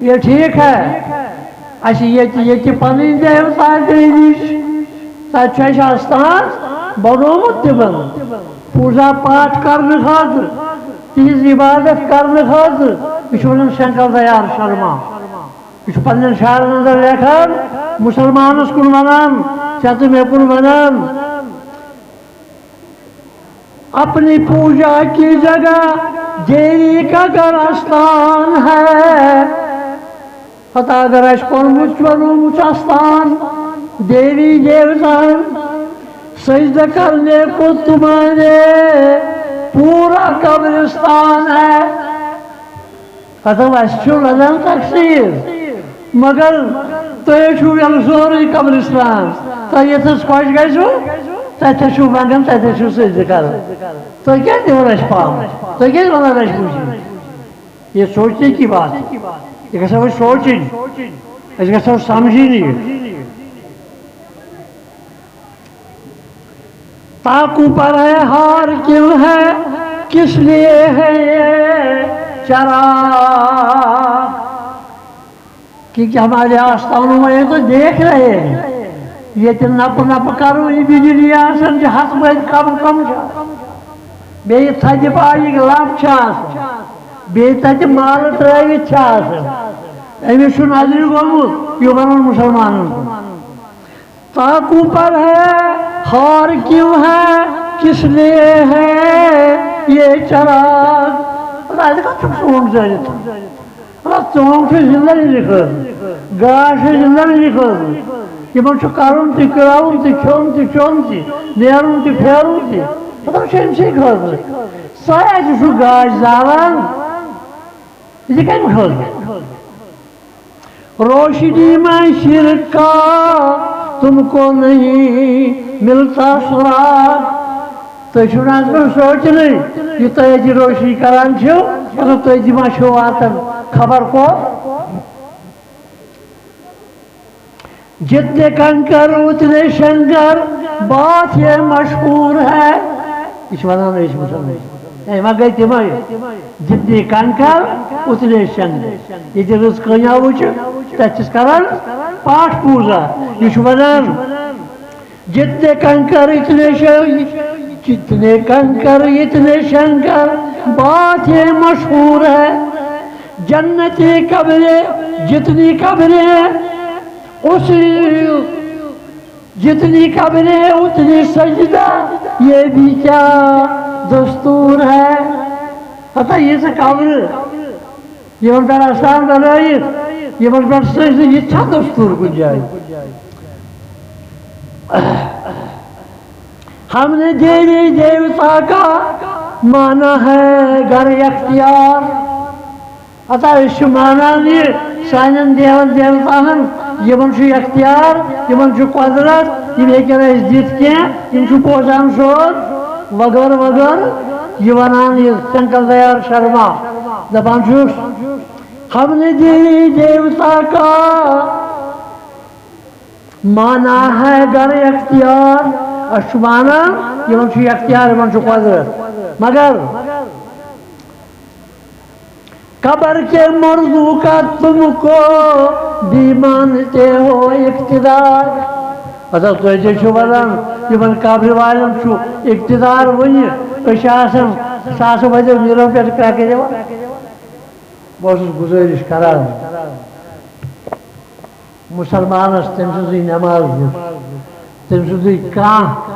یہ ٹھیک ہے اچھا یہ پنی دیوتا نش تک آستان بنومت تمن پوجا پاٹ کرنے خاطر تہذ عبادت کرنے خاطر یہ ونان شنکر دیال شرما یہ پنن شعرن اندر لیکھان مسلمانس کن ونان ژے مے کن ونان اپنی پوجا کی جگہ دیری کا گر آستان ہے پتہ اگر اس کورمت آستان دیوی دیوتان سجدہ کرنے کو تمہارے پورا قبرستان ہے پتہ اس لگان تقسیر مگر تھی سوری قبرستان تو یہ خوش گھو تھی منگان تھی سجدہ کران تو کیا دس پام تو کیا ونان اس پوچھ یہ سوچنے کی بات یہ گھو سوچن اس گھو سمجھن تاکو پر ہے ہار کیوں ہے کس لیے ہے یہ چراغ کیونکہ ہمارے آستانوں میں یہ تو دیکھ رہے ہیں یہ تو نپ نپ کرو یہ بجلی آسان جو ہاتھ میں کم کم بیٚیہِ تھدِ پایِک لَب چھِ آسان بیٚیہِ تَتہِ مالہٕ ترٛٲوِتھ چھِ آسان أمِس چھُ نظرِ گوٚمُت یہِ وَنُن مُسلمانن کُن تاکو پر ہے ہار کیوں ہے کس لیے ہے یہ چراغ ژوٗنٛٹھ زٲلِتھ ژوٗنٛٹھ چھُ زِندگی خٲطرٕ گاش چھُ زِندگی خٲطرٕ یِمن چھُ کَرُن تہِ کرٛاوُن تہِ کھیوٚن تہِ چیوٚن تہِ نیرُن تہِ پھیرُن تہِ مطلب چھُ أمۍ سٕے خٲطرٕ سایہِ چھُ گاش زالان یہِ چھِ کَمہِ خٲطرٕ روشنی میں شرک کا تم کو نہیں ملتا سراغ تُہۍ چھِو نہٕ آسان سونٛچنٕے یہِ تُہۍ اَتہِ روشنی کران چھِو مطلب تُہۍ تہِ ما چھِو واتان خبر کوٚت جتنے کنکر اتنے شنکر بات یہ مشہور ہے یہ ونان ٲسۍ مسلمان وۄنۍ گٔے تِمے جتنی کنکر اتنے شنگر یہ رٕژ کٔنیاوٕ چھِ تتہِ چھِس کران پاٹھ پوٗزا یہ چھُ ونان جتنے کنکر اتنے جتنے کنکر اتنے شنکر بات یہ مشہور ہے جنتی قبریں جتنی قبریں اسی جتنی قبریں اتنی سجدہ یہ بھی کیا دستور ہے ہتا یہ سے قبر یہ پر آسان بنائیت یہ پر سجدہ یہ چھا دستور کن جائے ہم نے دیوی دیوتا کا مانا ہے گھر اختیار ہتا اس مانا نہیں سانن دیون دیوتاہن یمن چھو اختیار یمن چھو قدرت یم ہیکن اس دت کی یم چھو پوزان سود وغیر وغیر یہ ونان یہ شنکر دیار شرما دپان چھوس ہم نے دیوی دیوتا کا مانا ہے گھر اختیار اس مانا یمن چھو اختیار یمن چھو قدرت مگر قبر کے موضوع کا تم کو بھی مانتے ہو اقتدار اصل تجھے چھو ونان یمن قبر والن چھو اقتدار ونی أسۍ آسان ساسو بجے نیرو پہ کرکے دیوا بہت گزارش کران مسلمانس تم سٕنٛزٕے نماز تم سٕنٛزٕے کانٛہہ